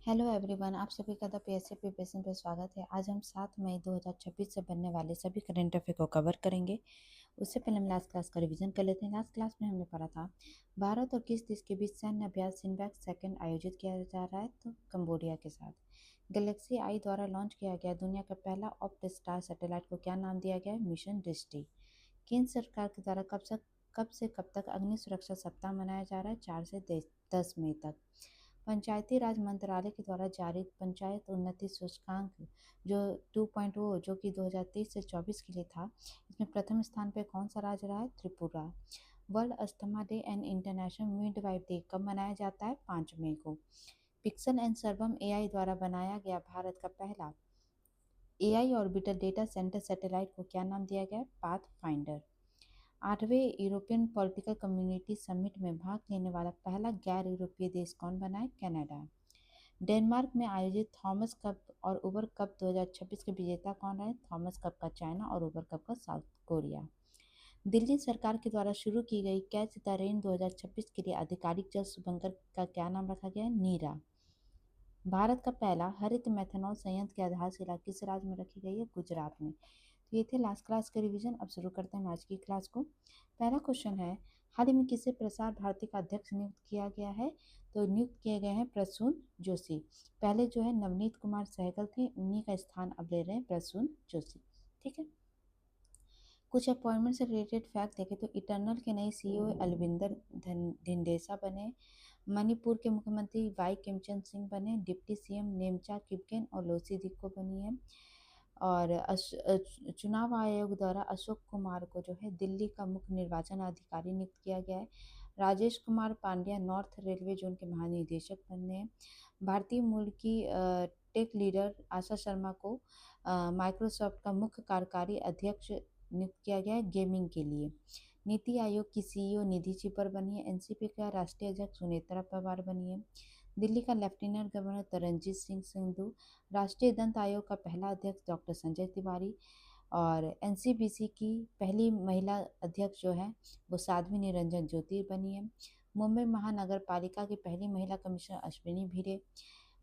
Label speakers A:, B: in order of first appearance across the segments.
A: Hello everyone, आप सभी का द पीएससी प्रिपरेशन पे स्वागत है। आज हम 7 मई 2026 से बनने वाले सभी करंट अफेयर को कवर करेंगे। उससे पहले हम लास्ट क्लास का रिवीजन कर लेते हैं। लास्ट क्लास में हमने पढ़ा था भारत और किस देश के बीच सैन्य अभ्यास सिनबैक सेकंड आयोजित किया जा रहा है, तो कंबोडिया के साथ। गैलेक्सी आई द्वारा लॉन्च किया गया दुनिया का पहला ऑप्ट स्टार सैटेलाइट को क्या नाम दिया गया है? मिशन दृष्टि। केंद्र सरकार के द्वारा कब तक अग्नि सुरक्षा सप्ताह मनाया जा रहा है? 4 से 10 मई तक। पंचायती राज मंत्रालय के द्वारा जारी पंचायत उन्नति सूचकांक जो 2.0 जो कि 2023 से 24 के लिए था, इसमें प्रथम स्थान पे कौन सा राज्य रहा है? Tripura. World asthma day and international midwife day कब मनाया जाता है? 5 मई को। पिक्सल एंड सर्वम एआई द्वारा बनाया गया भारत का पहला AI orbital data centre satellite को क्या नाम दिया गया है? Pathfinder. 8वें यूरोपियन पॉलिटिकल कम्युनिटी समिट में भाग लेने वाला पहला गैर यूरोपीय देश कौन बना है? कनाडा। डेनमार्क में आयोजित थॉमस कप और उबर कप 2026 के विजेता कौन रहे? थॉमस कप का चाइना और उबर कप का साउथ कोरिया। दिल्ली सरकार के द्वारा शुरू की गई कैच द रेन 2026 के लिए आधिकारिक जल सुबंकर का क्या नाम रखा गया है? नीरा। भारत का पहला हरित मेथनॉल संयंत्र की आधारशिला किस राज्य में रखी गई है? गुजरात में। तो ये थे लास्ट क्लास के रिवीजन। अब शुरू करते हैं आज की क्लास को। पहला क्वेश्चन है, हाल ही में किसे प्रसार भारती का अध्यक्ष नियुक्त किया गया है? तो नियुक्त किए गए हैं प्रसून जोशी। पहले जो है नवनीत कुमार सहगल थे, उन्हीं का स्थान अब ले रहे हैं प्रसून जोशी। ठीक है। कुछ अपॉइंटमेंट से रिलेटेड फैक्ट देखें तो इटर्नल के नए सीईओ अलविंदर धिंडेसा बने। मणिपुर के मुख्यमंत्री वाई किमचंद सिंह बने। डिप्टी सीएम नेमचा किपगेन और लोसी दिक्को बनी है। और चुनाव आयोग द्वारा अशोक कुमार को जो है दिल्ली का मुख्य निर्वाचन अधिकारी नियुक्त किया गया है। Rajesh Kumar Pandya north railway zone के महानिदेशक बने हैं। भारतीय मूल की टेक लीडर आशा शर्मा को माइक्रोसॉफ्ट का मुख्य कार्यकारी अध्यक्ष नियुक्त किया गया है गेमिंग के लिए। नीति आयोग की सीईओ निधि चिपर बनी है। एनसीपी का राष्ट्रीय अध्यक्ष सुनेत्रा पवार बनी है। दिल्ली का लेफ्टिनेंट गवर्नर तरनजीत सिंह संधू। राष्ट्रीय दंत आयोग का पहला अध्यक्ष डॉक्टर संजय तिवारी। और एनसीबीसी की पहली महिला अध्यक्ष जो है वो साध्वी निरंजन ज्योति बनी है। मुंबई महानगर पालिका की पहली महिला कमिश्नर अश्विनी भिरे।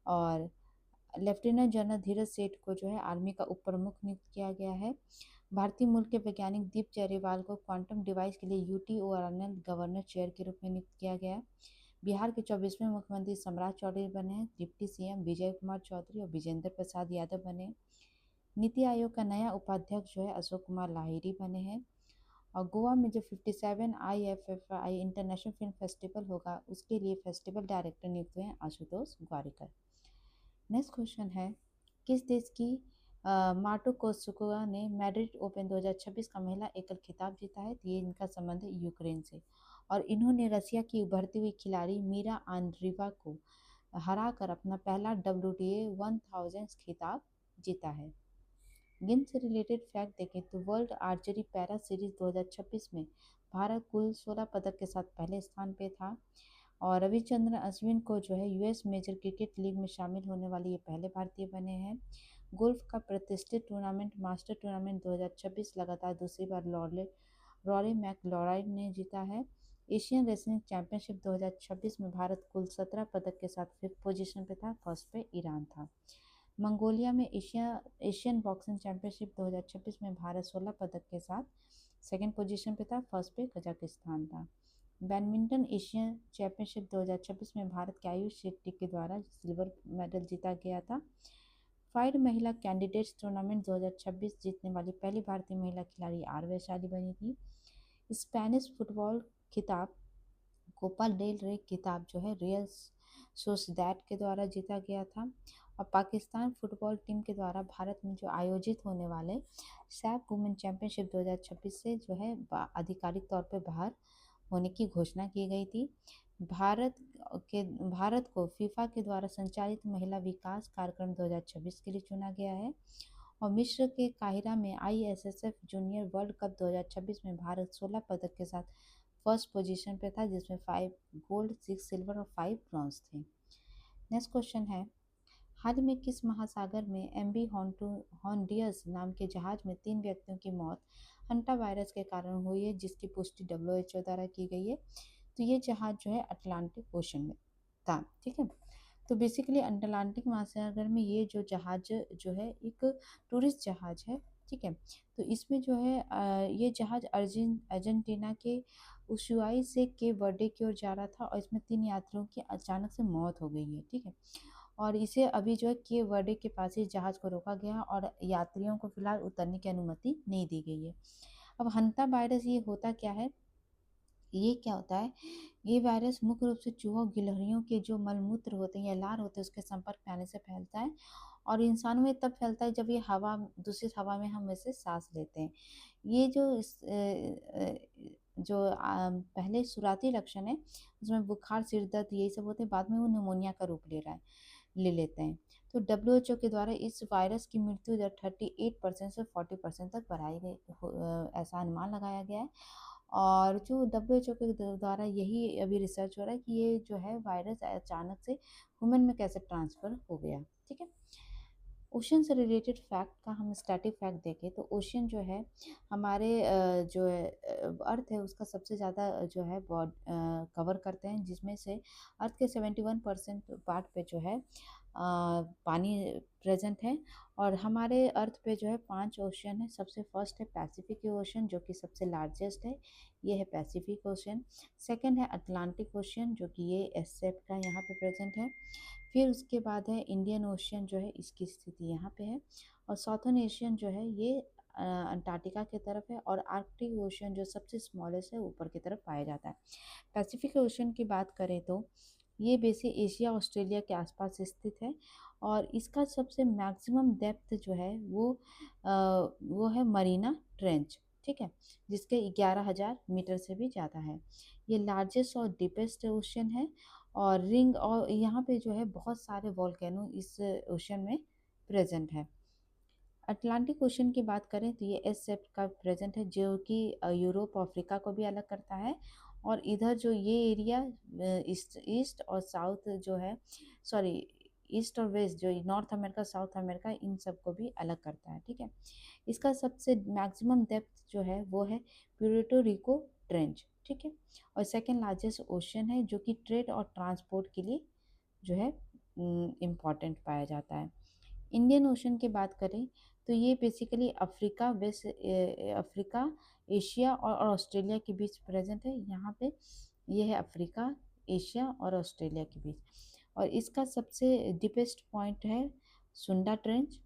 A: और लेफ्टिनेंट जनरल धीरज सेठ को जो है आर्मी का उप प्रमुख नियुक्त किया गया है। भारतीय मूल के वैज्ञानिक दीप जारेवाल को क्वांटम डिवाइस के लिए यूटीओआरएल गवर्नर चेयर के रूप में नियुक्त किया गया है। बिहार के 24वें मुख्यमंत्री सम्राट चौधरी बने हैं। डिप्टी सीएम विजय कुमार चौधरी और विजेंद्र प्रसाद यादव बने। नीति आयोग का नया उपाध्यक्ष जो है अशोक कुमार लाहिरी बने हैं। और गोवा में जो 57 IFFI इंटरनेशनल फिल्म फेस्टिवल होगा उसके लिए फेस्टिवल डायरेक्टर नियुक्त हुए हैं आशुतोष ग्वारिकर। नेक्स्ट क्वेश्चन है, किस देश की मार्टो कोस्टुकोवा ने मैड्रिड ओपन 2026 का महिला एकल खिताब जीता है? तो ये इनका संबंध है यूक्रेन से। और इन्होंने रसिया की उभरती हुई खिलाड़ी मीरा आंद्रीवा को हराकर अपना पहला WTA 1000 खिताब जीता है। गेम से रिलेटेड फैक्ट देखें तो वर्ल्ड आर्चरी पैरा सीरीज 2026 में भारत कुल 16 पदक के साथ पहले स्थान पे था। और रविचंद्रन अश्विन को जो है यूएस मेजर क्रिकेट लीग में शामिल होने वाले ये पहले भारतीय बने हैं। गोल्फ का प्रतिष्ठित टूर्नामेंट मास्टर टूर्नामेंट 2026 लगातार दूसरी बार रॉरी मैकलॉराइड ने जीता है। एशियन रेसलिंग चैंपियनशिप 2026 में भारत कुल 17 पदक के साथ फिफ्थ पोजीशन पे था, फर्स्ट पे ईरान था। मंगोलिया में एशियन बॉक्सिंग चैंपियनशिप 2026 में भारत 16 पदक के साथ सेकंड पोजीशन पे था, फर्स्ट पे कजाकिस्तान था। बैडमिंटन एशियन चैंपियनशिप 2026 में भारत के आयुष शेट्टी के द्वारा सिल्वर मेडल जीता गया था। फाइड महिला कैंडिडेट्स टूर्नामेंट 2026 जीतने वाली पहली भारतीय महिला खिलाड़ी आर वैशाली बनी थी। स्पेनिश फुटबॉल खिताब कोपा डेल रे खिताब जो है रियल सोसदैड के द्वारा जीता गया था। और पाकिस्तान फुटबॉल टीम के द्वारा भारत में जो आयोजित होने वाले सैफ वुमेन चैंपियनशिप 2026 से जो है आधिकारिक तौर पर बाहर होने की घोषणा की गई थी। भारत को फीफा के द्वारा संचालित महिला विकास कार्यक्रम 2026 के लिए चुना गया है। और मिस्र के काहिरा में ISSF जूनियर वर्ल्ड कप 2026 में भारत 16 पदक के साथ फर्स्ट पोजीशन पे था, जिसमें 5 गोल्ड 6 सिल्वर और 5 ब्रॉन्ज थे। नेक्स्ट क्वेश्चन है, हाल ही में किस महासागर में MV हॉन्डियस नाम के जहाज में 3 व्यक्तियों की मौत हंटा वायरस के कारण हुई है, जिसकी पुष्टि WHO द्वारा की गई है? तो ये जहाज जो है अटलांटिक ओशन में था। ठीक है। तो बेसिकली अटलांटिक महासागर में ये जो जहाज जो है एक टूरिस्ट जहाज है, ठीक है। तो इसमें जो है ये जहाज अर्जेंटीना के उशुआई से केप वर्डे की ओर जा रहा था और इसमें 3 यात्रियों की अचानक से मौत हो गई है, ठीक है। और इसे अभी जो है केप वर्डे के पास ही जहाज को रोका गया और यात्रियों को फिलहाल उतरने की अनुमति नहीं दी गई है। अब हंता वायरस ये होता क्या है, ये क्या होता है, ये वायरस मुख्य रूप से चूहों गिलहरियों के जो मलमूत्र होते हैं या लार होते हैं उसके संपर्क में आने से फैलता है और इंसानों में तब फैलता है जब ये हवा दूषित हवा में हम इसे सांस लेते हैं। ये जो पहले शुरुआती लक्षण है उसमें बुखार, सिर दर्द यही सब होते हैं, बाद में वो निमोनिया का रूप ले लेते हैं। तो डब्ल्यूएचओ के द्वारा इस वायरस की मृत्यु दर 38% से 40% तक बढ़ाई गई, ऐसा अनुमान लगाया गया है। और जो डब्ल्यूएचओ के द्वारा यही अभी रिसर्च हो रहा है कि ये जो है वायरस अचानक से ह्यूमन में कैसे ट्रांसफर हो गया, ठीक है। ओशन से रिलेटेड फैक्ट का हम स्टैटिक फैक्ट देखें तो ओशन जो है हमारे जो है अर्थ है उसका सबसे ज़्यादा जो है कवर करते हैं, जिसमें से अर्थ के 71% पार्ट पे जो है पानी प्रेजेंट है। और हमारे अर्थ पे जो है 5 ओशन है। सबसे फर्स्ट है पैसिफिक ओशन जो कि सबसे लार्जेस्ट है, ये है पैसिफिक ओशन। सेकंड है अटलांटिक ओशन जो कि ये एससेप का यहाँ पे प्रेजेंट है। फिर उसके बाद है इंडियन ओशियन जो है, इसकी स्थिति यहाँ पे है। और साउथर्न एशियन जो है ये अंटार्कटिका की तरफ है। और आर्कटिक ओशियन जो सबसे स्मॉलेस्ट है ऊपर की तरफ पाया जाता है। पैसिफिक ओशियन की बात करें तो ये बेसिक एशिया ऑस्ट्रेलिया के आसपास स्थित है और इसका सबसे मैक्सिमम डेप्थ जो है वो है मरीना ट्रेंच, ठीक है, जिसके 11,000 मीटर से भी ज़्यादा है। ये लार्जेस्ट और डीपेस्ट ओशन है और रिंग, और यहाँ पे जो है बहुत सारे वॉल्केनो इस ओशन में प्रेजेंट है। अटलांटिक ओशन की बात करें तो ये एस सेप्ट का प्रेजेंट है जो कि यूरोप अफ्रीका को भी अलग करता है। और इधर जो ये एरिया ईस्ट ईस्ट और साउथ जो है, सॉरी, ईस्ट और वेस्ट जो north America south America in सबको भी अलग करता है, ठीक है। इसका सबसे मैक्सिमम डेप्थ जो है वो है प्यूर्टो रिको ट्रेंच, ठीक है। और सेकेंड लार्जेस्ट ओशन है जो कि ट्रेड और ट्रांसपोर्ट के लिए जो है इम्पॉर्टेंट पाया जाता है। इंडियन ओशन की बात करें तो ये basically Africa, west Africa, Asia और ऑस्ट्रेलिया के बीच प्रेजेंट है। यहाँ पे ये है अफ्रीका, एशिया और ऑस्ट्रेलिया के बीच। और इसका सबसे डीपेस्ट पॉइंट है सुंडा ट्रेंच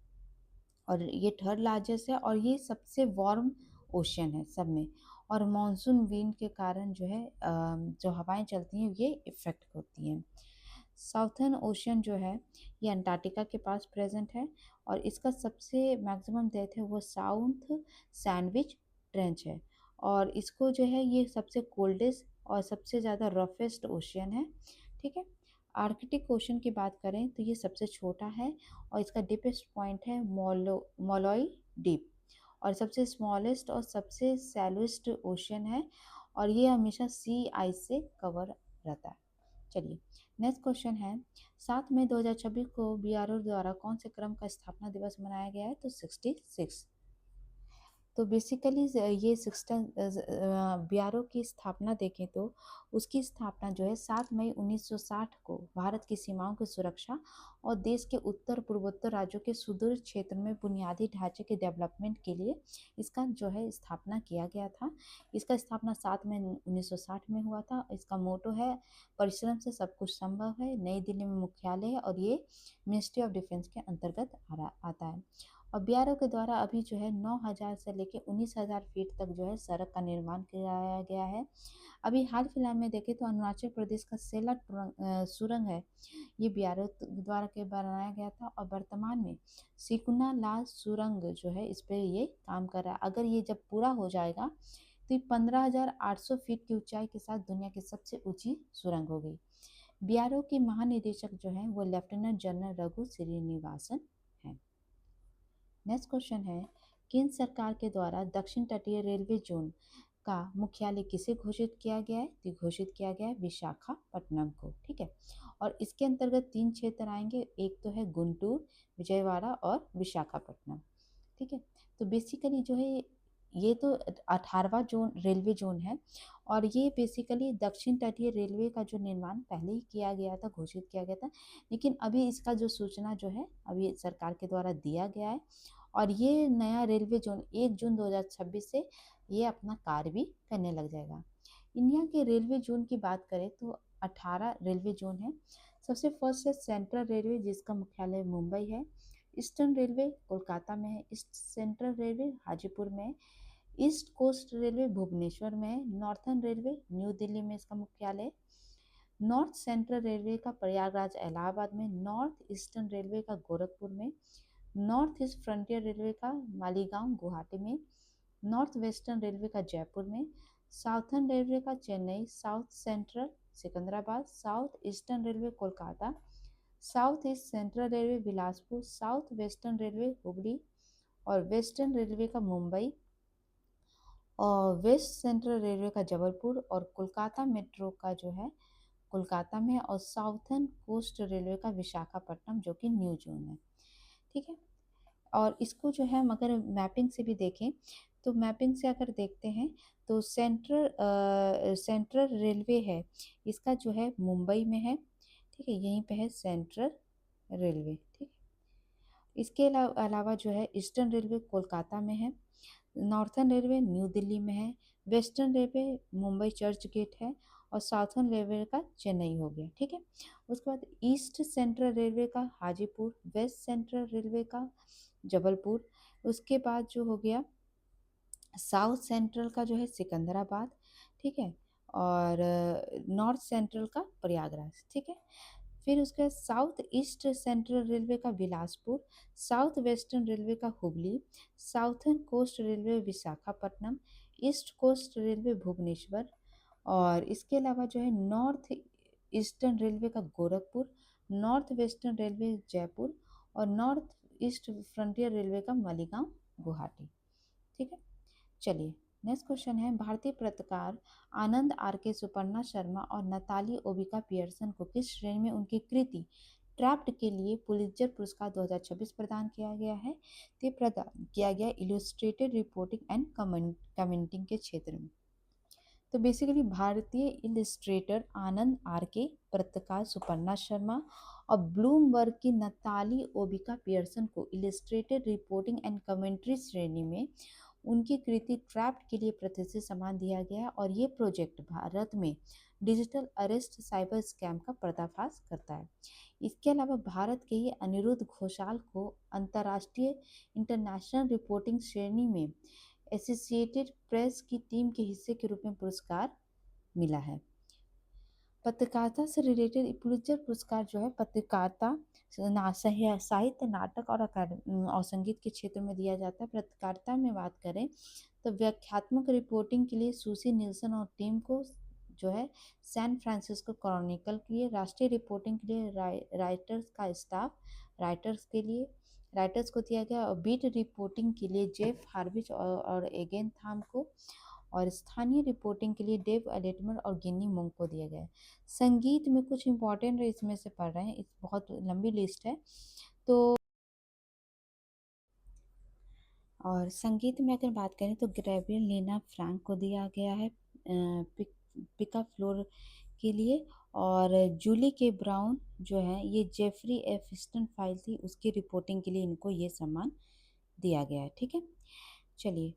A: और ये थर्ड लार्जेस्ट है और ये सबसे वार्म ओशन है सब में। और मानसून विंड के कारण जो है जो हवाएं चलती हैं ये इफेक्ट होती हैं। साउथर्न ओशन जो है ये अंटार्कटिका के पास प्रेजेंट है और इसका सबसे मैक्सिमम डेप्थ है वो साउथ सैंडविच ट्रेंच है। और इसको जो है ये सबसे कोल्डेस्ट और सबसे ज़्यादा रफेस्ट ओशियन है, ठीक है। आर्कटिक ओशन की बात करें तो ये सबसे छोटा है और इसका डीपेस्ट पॉइंट है मोलोई डीप। और सबसे स्मॉलेस्ट और सबसे सैलोस्ट ओशन है और ये हमेशा सी आइस से कवर रहता है। चलिए नेक्स्ट क्वेश्चन है, 7 मई 2026 को बीआरओ द्वारा कौन से क्रम का स्थापना दिवस मनाया गया है? तो 66। तो बेसिकली ये सिक्सटन बीआरओ की स्थापना देखें तो उसकी स्थापना जो है 7 मई 1960 को भारत की सीमाओं की सुरक्षा और देश के उत्तर पूर्वोत्तर राज्यों के सुदूर क्षेत्र में बुनियादी ढांचे के डेवलपमेंट के लिए इसका जो है स्थापना किया गया था। इसका स्थापना 7 मई 1960 में हुआ था। इसका मोटो है परिश्रम से सब कुछ संभव है। नई दिल्ली में मुख्यालय है और ये मिनिस्ट्री ऑफ डिफेंस के अंतर्गत आता है। और बीआरओ के द्वारा अभी जो है 9,000 से लेकर 19,000 फीट तक जो है सड़क का निर्माण कराया गया है। अभी हाल फिलहाल में देखें तो अरुणाचल प्रदेश का सेला सुरंग है, ये बीआरओ द्वारा के बनाया गया था और वर्तमान में सिकुना ला सुरंग जो है इस पर ये काम कर रहा है। अगर ये जब पूरा हो जाएगा तो ये 15,800 फीट की ऊंचाई के साथ दुनिया की सबसे ऊंची सुरंग होगी। बीआरओ के महानिदेशक जो है वो लेफ्टिनेंट जनरल रघु श्रीनिवासन है। नेक्स्ट क्वेश्चन है, केंद्र सरकार के द्वारा दक्षिण तटीय रेलवे जोन का मुख्यालय किसे घोषित किया गया है? तो घोषित किया गया है विशाखापट्टनम को, ठीक है। और इसके अंतर्गत 3 क्षेत्र आएंगे, एक तो है गुंटूर, विजयवाड़ा और विशाखापट्टनम, ठीक है। तो बेसिकली जो है ये तो 18वां जोन रेलवे जोन है और ये बेसिकली दक्षिण तटीय रेलवे का जो निर्माण पहले ही किया गया था, घोषित किया गया था, लेकिन अभी इसका जो सूचना जो है अभी सरकार के द्वारा दिया गया है और ये नया रेलवे जोन 1 जून 2026 से ये अपना कार्य भी करने लग जाएगा। इंडिया के रेलवे जोन की बात करें तो 18 रेलवे जोन है। सबसे फर्स्ट है सेंट्रल रेलवे जिसका मुख्यालय मुंबई है। ईस्टर्न रेलवे कोलकाता में है। ईस्ट सेंट्रल रेलवे हाजीपुर में है। ईस्ट कोस्ट रेलवे भुवनेश्वर में है। नॉर्थर्न रेलवे न्यू दिल्ली में इसका मुख्यालय है। नॉर्थ सेंट्रल रेलवे का प्रयागराज इलाहाबाद में। नॉर्थ ईस्टर्न रेलवे का गोरखपुर में। नॉर्थ ईस्ट फ्रंटियर रेलवे का मालीगांव गुवाहाटी में। नॉर्थ वेस्टर्न रेलवे का जयपुर में। साउथर्न रेलवे का Chennai. South central Secunderabad. South eastern railway Kolkata. South east central railway Bilaspur. South western railway Hubli और वेस्टर्न रेलवे का मुंबई और वेस्ट सेंट्रल रेलवे का जबलपुर और कोलकाता मेट्रो का जो है कोलकाता में और साउथर्न कोस्ट रेलवे का विशाखापट्टनम जो कि न्यू जोन है। ठीक है, और इसको जो है अगर मैपिंग से भी देखें तो मैपिंग से अगर देखते हैं तो सेंट्रल रेलवे है इसका जो है मुंबई में है। ठीक है, यहीं पे है सेंट्रल रेलवे। ठीक है, इसके अलावा जो है ईस्टर्न रेलवे कोलकाता में है। नॉर्थर्न रेलवे न्यू दिल्ली में है। Western railway Mumbai Churchgate है और साउथर्न रेलवे का चेन्नई हो गया। ठीक है, उसके बाद ईस्ट सेंट्रल रेलवे का हाजीपुर। वेस्ट सेंट्रल रेलवे का जबलपुर। उसके बाद जो हो गया साउथ सेंट्रल का जो है सिकंदराबाद। ठीक है, और नॉर्थ सेंट्रल का प्रयागराज। ठीक है, फिर उसके बाद साउथ ईस्ट सेंट्रल रेलवे का बिलासपुर। साउथ वेस्टर्न रेलवे का Hubli. Southern coast railway Visakhapatnam. East coast railway Bhubaneswar और इसके अलावा जो है नॉर्थ ईस्टर्न रेलवे का Gorakhpur. North western railway Jaipur और नॉर्थ ईस्ट फ्रंटियर रेलवे का मालीगांव गुवाहाटी। ठीक है, चलिए नेक्स्ट क्वेश्चन है भारतीय पत्रकार आनंद आर के सुपर्णा शर्मा और नताली ओबिका पियर्सन को किस श्रेणी में उनकी कृति ट्रैप्ड के लिए पुलित्जर पुरस्कार 2026 प्रदान किया गया है? तो प्रदान किया गया इलस्ट्रेटेड रिपोर्टिंग एंड कमेंटिंग के क्षेत्र में। तो बेसिकली भारतीय इलस्ट्रेटर आनंद आर के, पत्रकार सुपर्णा शर्मा और ब्लूमबर्ग की नताली ओबिका पियर्सन को इलस्ट्रेटेड रिपोर्टिंग एंड कमेंट्री श्रेणी में उनकी कृति ट्रैप्ड के लिए प्रतिष्ठित सम्मान दिया गया और ये प्रोजेक्ट भारत में डिजिटल अरेस्ट साइबर स्कैम का पर्दाफाश करता है। इसके अलावा भारत के ही अनिरुद्ध घोषाल को अंतर्राष्ट्रीय इंटरनेशनल रिपोर्टिंग श्रेणी में एसोसिएटेड प्रेस की टीम के हिस्से के रूप में पुरस्कार मिला है। पत्रकारिता से रिलेटेड पुलित्जर पुरस्कार जो है पत्रकारिता साहित्य नाटक और संगीत के क्षेत्र में दिया जाता है। पत्रकारिता में बात करें तो व्याख्यात्मक रिपोर्टिंग के लिए सुसी निल्सन और टीम को जो है सैन फ्रांसिस्को क्रॉनिकल के लिए, राष्ट्रीय रिपोर्टिंग के लिए राइटर्स का स्टाफ राइटर्स को दिया गया और बीट रिपोर्टिंग के लिए जेफ हार्विच और एगेन थाम को और स्थानीय रिपोर्टिंग के लिए डेव अलेटमर और गिन्नी मोंग को दिया गया है। संगीत में कुछ इंपॉर्टेंट इसमें से पढ़ रहे हैं, इस बहुत लंबी लिस्ट है। तो और संगीत में अगर बात करें तो ग्रेवियल लीना फ्रैंक को दिया गया है पिका फ्लोर के लिए और जूली के ब्राउन जो है ये जेफरी एफ स्टन फाइल थी उसकी रिपोर्टिंग के लिए इनको ये सम्मान दिया गया है। ठीक है, चलिए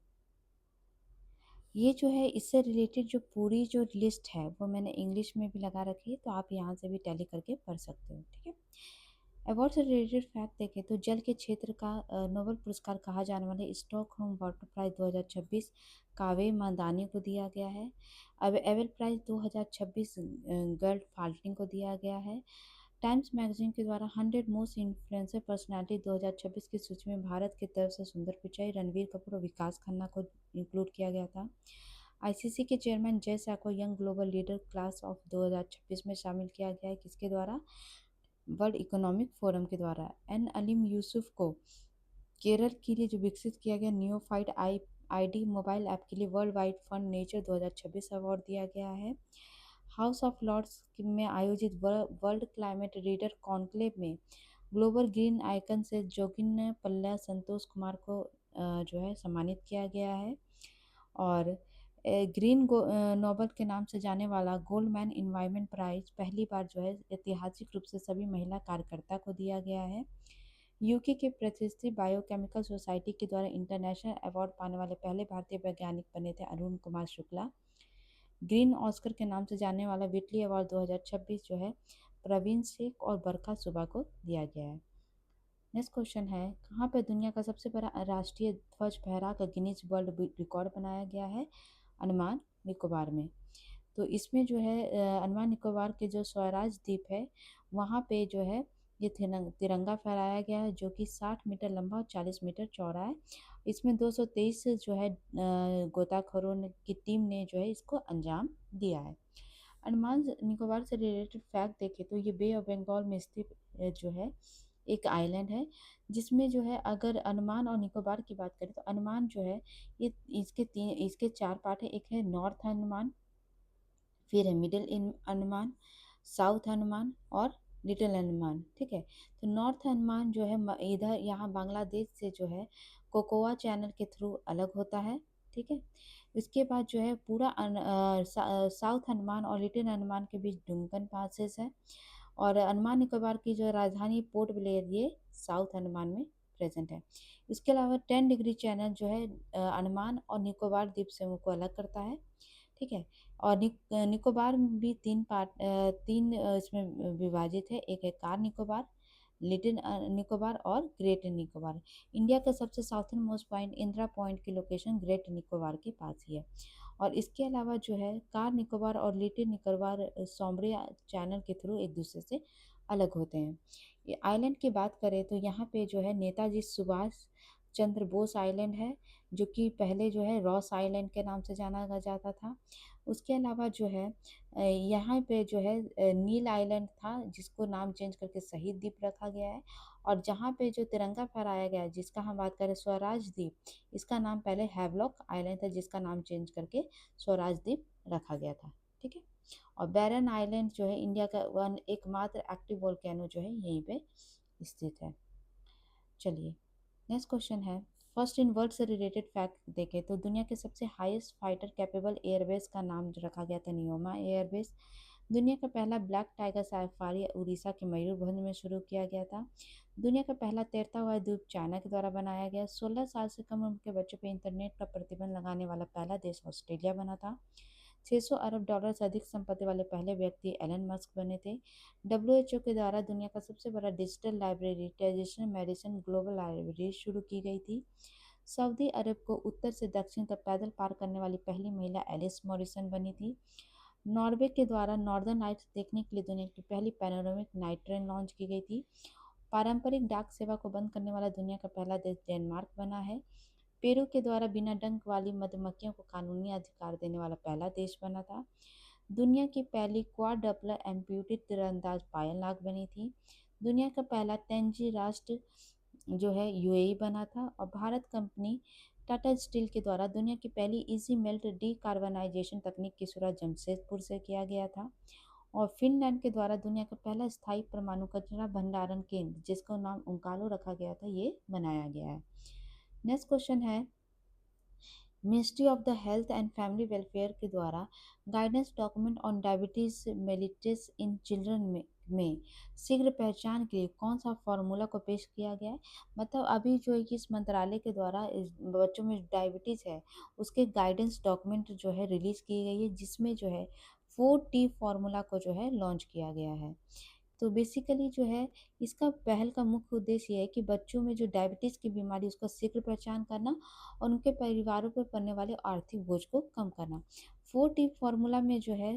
A: ये जो है इससे रिलेटेड जो पूरी जो लिस्ट है वो मैंने इंग्लिश में भी लगा रखी है तो आप यहाँ से भी टैली करके पढ़ सकते हो। ठीक है, अवार्ड से रिलेटेड फैक्ट देखें तो जल के क्षेत्र का नोबेल पुरस्कार कहा जाने वाले स्टॉकहोम वाटर प्राइज 2026 कावे मंदानी को दिया गया है। अब एबल प्राइज 2026 गर्ल फाल्टिंग को दिया गया है। टाइम्स मैगजीन के द्वारा 100 मोस्ट इन्फ्लुएंसर पर्सनालिटी 2026 की सूची में भारत की तरफ से सुंदर पिचाई, रणवीर कपूर और विकास खन्ना को इंक्लूड किया गया था। आईसीसी के चेयरमैन जय शाह को young global leader class of 2026 में शामिल किया गया है। किसके द्वारा? वर्ल्ड इकोनॉमिक फोरम के द्वारा। एन अलीम यूसुफ को केरल के लिए जो विकसित किया गया नियोफाइड आईडी मोबाइल ऐप के लिए world wide fund nature 2026 award दिया गया है। हाउस ऑफ लॉर्ड्स में आयोजित वर्ल्ड क्लाइमेट रीडर कॉन्क्लेव में ग्लोबल ग्रीन आइकन से जोगिन पल्ला संतोष कुमार को जो है सम्मानित किया गया है। और ग्रीन नोबल के नाम से जाने वाला गोल्डमैन इन्वायरमेंट प्राइज पहली बार जो है ऐतिहासिक रूप से सभी महिला कार्यकर्ता को दिया गया है। यूके के प्रतिष्ठित बायोकेमिकल सोसाइटी के द्वारा इंटरनेशनल अवार्ड पाने वाले पहले भारतीय वैज्ञानिक बने थे अरुण कुमार शुक्ला। ग्रीन ऑस्कर के नाम से जाने वाला विटली अवार्ड 2026 जो है प्रवीण शेख और बरखा सुबह को दिया गया है। नेक्स्ट क्वेश्चन है, कहाँ पे दुनिया का सबसे बड़ा राष्ट्रीय ध्वज फहरा कर गिनीज वर्ल्ड रिकॉर्ड बनाया गया है? अंडमान निकोबार में। तो इसमें जो है अंडमान निकोबार के जो स्वराज द्वीप है वहाँ पे जो है ये तिरंगा फहराया गया है जो कि 60 मीटर लंबा और 40 मीटर चौड़ा है। इसमें 223 जो है गोताखोरों की टीम ने जो है इसको अंजाम दिया है। अंडमान निकोबार से रिलेटेड फैक्ट देखें तो ये बे ऑफ बंगाल में स्थित जो है एक आइलैंड है, जिसमें जो है अगर अंडमान और निकोबार की बात करें तो अंडमान जो है ये इसके चार पार्ट है। एक है नॉर्थ अंडमान, फिर है मिडिल इन अंडमान, साउथ अंडमान और लिटिल अंडमान। ठीक है, तो नॉर्थ अंडमान जो है इधर यहाँ बांग्लादेश से जो है कोकोआ चैनल के थ्रू अलग होता है। ठीक है, इसके बाद जो है पूरा साउथ अंडमान और लिटिल अंडमान के बीच डुंगन पासेस है। और अंडमान निकोबार की जो राजधानी पोर्ट ब्लेयर ये साउथ अंडमान में प्रेजेंट है। इसके अलावा 10 डिग्री चैनल जो है अंडमान और निकोबार द्वीप समूह को अलग करता है। ठीक है, और निकोबार भी तीन इसमें विभाजित है। एक है कार निकोबार, लिटिल निकोबार और ग्रेट निकोबार। इंडिया का सबसे southern most point Indira point की लोकेशन ग्रेट निकोबार के पास ही है। और इसके अलावा जो है कार निकोबार और लिटिल निकोबार सोमरिया चैनल के थ्रू एक दूसरे से अलग होते हैं। ये आइलैंड की बात करें तो यहाँ पे जो है नेताजी सुभाष चंद्र बोस आइलैंड है, जो कि पहले जो है रॉस आइलैंड के नाम से जाना जाता था। उसके अलावा जो है यहाँ पे जो है नील आइलैंड था, जिसको नाम चेंज करके शहीद द्वीप रखा गया है। और जहाँ पे जो तिरंगा फहराया गया है, जिसका हम बात करें स्वराज द्वीप, इसका नाम पहले हैवलॉक आइलैंड था, जिसका नाम चेंज करके स्वराज द्वीप रखा गया था। ठीक है, और बैरन आइलैंड जो है इंडिया का एकमात्र एक्टिव वोल्केनो जो है यहीं पे स्थित है। चलिए, नेक्स्ट क्वेश्चन है, फर्स्ट इन वर्ल्ड से रिलेटेड फैक्ट देखें तो दुनिया के सबसे हाईएस्ट फाइटर कैपेबल एयरबेस का नाम जो रखा गया था नियोमा एयरबेस। दुनिया का पहला ब्लैक टाइगर सफारी उड़ीसा के मयूरभंज में शुरू किया गया था। दुनिया का पहला तैरता हुआ द्वीप चाइना के द्वारा बनाया गया। 16 साल से कम उम्र के बच्चों पर इंटरनेट का प्रतिबंध लगाने वाला पहला देश ऑस्ट्रेलिया बना था। 600 अरब डॉलर से अधिक संपत्ति वाले पहले व्यक्ति एलन मस्क बने थे। डब्ल्यूएचओ के द्वारा दुनिया का सबसे बड़ा digital library traditional medicine global library शुरू की गई थी। सऊदी अरब को उत्तर से दक्षिण तक पैदल पार करने वाली पहली महिला एलिस मॉरिसन बनी थी। नॉर्वे के द्वारा नॉर्दर्न लाइट्स देखने के लिए दुनिया की पहली पैनोरामिक नाइट ट्रेन लॉन्च की गई थी। पारंपरिक डाक सेवा को बंद करने वाला दुनिया का पहला देश डेनमार्क बना है। पेरू के द्वारा बिना डंक वाली मधुमक्खियों को कानूनी अधिकार देने वाला पहला देश बना था। दुनिया की पहली क्वाड्रपलर एम्प्यूटेड तीरंदाज पायल नाग बनी थी। दुनिया का पहला तेंजी राष्ट्र जो है यूएई बना था। और भारत कंपनी टाटा स्टील के द्वारा दुनिया की पहली इजी मेल्ट डीकार्बनाइजेशन तकनीक की शुरुआत जमशेदपुर से किया गया था। और फिनलैंड के द्वारा दुनिया का पहला स्थायी परमाणु कचरा भंडारण केंद्र, जिसका नाम उंकालो रखा गया था, ये बनाया गया है। नेक्स्ट क्वेश्चन है, ministry of the health and family welfare के द्वारा guidance document on diabetes mellitus in children में शीघ्र पहचान के लिए कौन सा फार्मूला को पेश किया गया है? मतलब अभी जो है इस मंत्रालय के द्वारा बच्चों में डायबिटीज है उसके गाइडेंस डॉक्यूमेंट जो है रिलीज की गई है, जिसमें जो है 4T फार्मूला को जो है लॉन्च किया गया है। तो बेसिकली जो है इसका पहल का मुख्य उद्देश्य ये है कि बच्चों में जो डायबिटीज़ की बीमारी उसका शीघ्र पहचान करना और उनके परिवारों पर पड़ने वाले आर्थिक बोझ को कम करना। 4T फार्मूला में जो है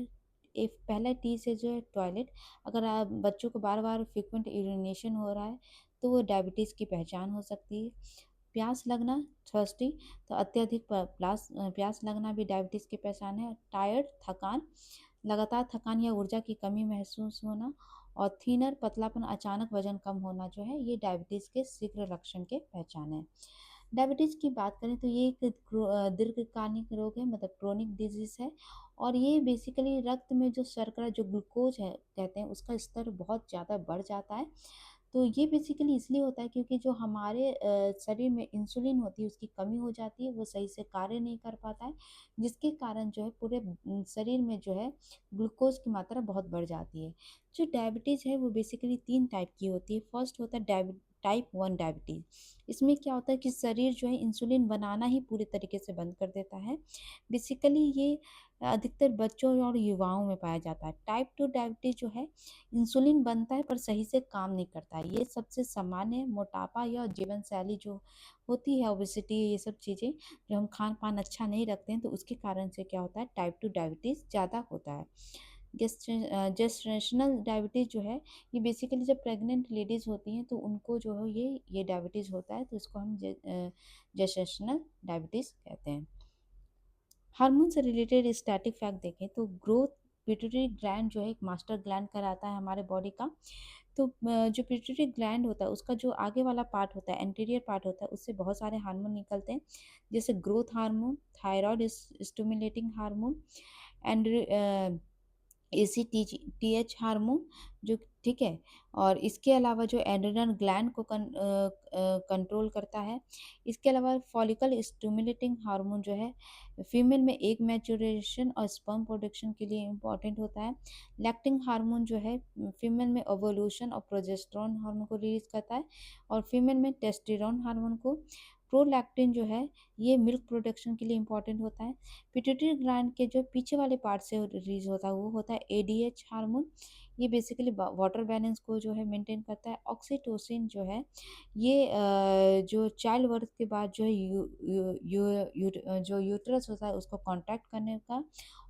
A: एक पहला टी से जो है टॉयलेट, अगर आप बच्चों को बार बार फ्रिक्वेंट यूरिनेशन हो रहा है तो वो डायबिटीज़ की पहचान हो सकती है। प्यास लगना थर्स्टी, तो अत्यधिक प्यास लगना भी डायबिटीज़ की पहचान है। टायर्ड थकान, लगातार थकान या ऊर्जा की कमी महसूस होना। और थीनर पतलापन, अचानक वजन कम होना जो है ये डायबिटीज़ के शीघ्र लक्षण के पहचान है। डायबिटीज़ की बात करें तो ये एक दीर्घकालिक रोग है, मतलब क्रोनिक डिजीज है। और ये बेसिकली रक्त में जो शर्करा जो ग्लूकोज है कहते हैं उसका स्तर बहुत ज़्यादा बढ़ जाता है, तो ये बेसिकली इसलिए होता है क्योंकि जो हमारे शरीर में इंसुलिन होती है उसकी कमी हो जाती है, वो सही से कार्य नहीं कर पाता है, जिसके कारण जो है पूरे शरीर में जो है ग्लूकोज की मात्रा बहुत बढ़ जाती है। जो डायबिटीज़ है वो बेसिकली 3 टाइप की होती है। फर्स्ट होता है टाइप 1 डायबिटीज़। इसमें क्या होता है कि शरीर जो है इंसुलिन बनाना ही पूरे तरीके से बंद कर देता है। बेसिकली ये अधिकतर बच्चों और युवाओं में पाया जाता है। टाइप 2 डायबिटीज़ जो है इंसुलिन बनता है पर सही से काम नहीं करता है। ये सबसे सामान्य मोटापा या जीवन शैली जो होती है, ओबेसिटी, ये सब चीज़ें जो हम खान पान अच्छा नहीं रखते हैं तो उसके कारण से क्या होता है टाइप 2 डायबिटीज़ ज़्यादा होता है। जेस्टेशनल डायबिटीज़ जो है ये बेसिकली जब प्रेग्नेंट लेडीज़ होती हैं तो उनको जो है ये डायबिटीज़ होता है, तो इसको हम जेस्टेशनल डायबिटीज़ कहते हैं। हार्मोन से रिलेटेड स्टैटिक फैक्ट देखें तो ग्रोथ पिट्यूटरी ग्लैंड जो है एक मास्टर ग्लैंड कहलाता है हमारे बॉडी का। तो जो पिट्यूटरी ग्लैंड होता है उसका जो आगे वाला पार्ट होता है, एंटीरियर पार्ट होता है, उससे बहुत सारे हार्मोन निकलते हैं, जैसे growth hormone, thyroid stimulating hormone and ACTH hormone, जो ठीक है। और इसके अलावा जो एड्रेनल ग्लैंड को कंट्रोल करता है। इसके अलावा फॉलिकल स्टिमुलेटिंग हार्मोन जो है फीमेल में एग मैच्योरेशन और स्पर्म प्रोडक्शन के लिए इम्पॉर्टेंट होता है। लैक्टिंग हार्मोन जो है फीमेल में ओवुलेशन और प्रोजेस्टेरोन हार्मोन को रिलीज करता है, और फीमेल में टेस्टोस्टेरोन हार्मोन को। प्रोलैक्टिन जो है ये मिल्क प्रोडक्शन के लिए इम्पॉर्टेंट होता है। पिट्यूटरी ग्लैंड के जो पीछे वाले पार्ट से रिलीज होता है वो होता है ADH हार्मोन। ये बेसिकली वाटर बैलेंस को जो है मेंटेन करता है। ऑक्सीटोसिन जो है ये जो चाइल्ड बर्थ के बाद जो है जो यूट्रस होता है उसको कॉन्ट्रैक्ट करने का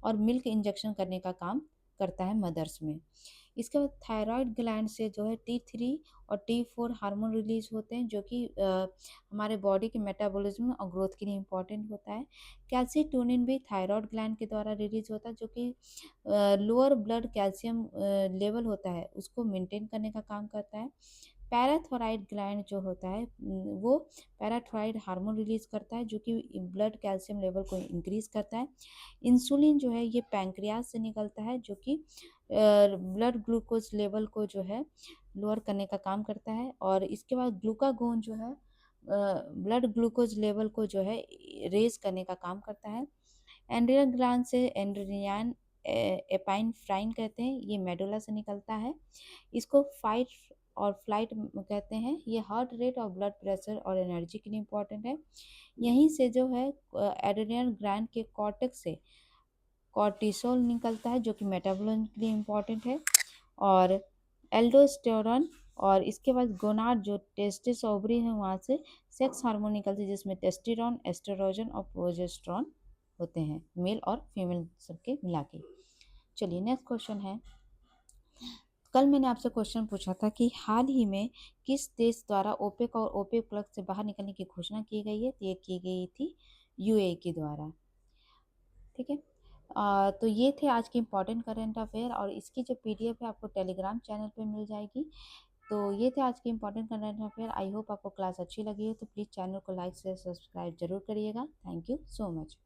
A: और मिल्क इंजेक्शन करने का काम करता है मदर्स में। इसके बाद थायराइड ग्लैंड से जो है T3 और T4 हार्मोन रिलीज होते हैं, जो कि हमारे बॉडी के मेटाबॉलिज्म और ग्रोथ के लिए इम्पॉर्टेंट होता है। कैल्सीटोनिन भी थायराइड ग्लैंड के द्वारा रिलीज होता है, जो कि लोअर ब्लड कैल्शियम लेवल होता है उसको मेंटेन करने का काम करता है। पैराथोराइड ग्लैंड जो होता है वो पैराथोराइड हार्मोन रिलीज करता है, जो कि ब्लड कैल्शियम लेवल को इंक्रीज करता है। इंसुलिन जो है ये पैंक्रियास से निकलता है, जो कि ब्लड ग्लूकोज लेवल को जो है लोअर करने का काम करता है। और इसके बाद ग्लूकागोन जो है ब्लड ग्लूकोज लेवल को जो है रेज करने का काम करता है। एंड्रियल ग्लैंड से एंड्रियान एपाइन फ्राइन कहते हैं, ये मेडुला से निकलता है। इसको फाइट और फ्लाइट कहते हैं। ये हार्ट रेट और ब्लड प्रेशर और एनर्जी के लिए इम्पोर्टेंट है। यहीं से जो है एड्रिनल ग्लैंड के कॉर्टेक्स से कॉर्टिसोल निकलता है, जो कि मेटाबॉलिज्म के लिए इम्पोर्टेंट है। और एल्डोस्टेरोन, और इसके बाद गोनाड जो टेस्टिस ओवरी है वहाँ से सेक्स हार्मोन निकलते हैं, जिसमें टेस्टिरोन, एस्ट्रोजन और प्रोजेस्टेरोन होते हैं, मेल और फीमेल सबके मिला के। चलिए नेक्स्ट क्वेश्चन है। कल मैंने आपसे क्वेश्चन पूछा था कि हाल ही में किस देश द्वारा ओपेक और ओपेक प्लस से बाहर निकलने की घोषणा की गई है, तो ये की गई थी UAE के द्वारा। ठीक है। तो ये थे आज के इम्पोर्टेंट करंट अफेयर, और इसकी जो PDF है आपको टेलीग्राम चैनल पे मिल जाएगी। तो ये थे आज के important current affair. I hope आपको क्लास अच्छी लगी है, तो प्लीज़ चैनल को लाइक से सब्सक्राइब जरूर करिएगा। Thank you so much.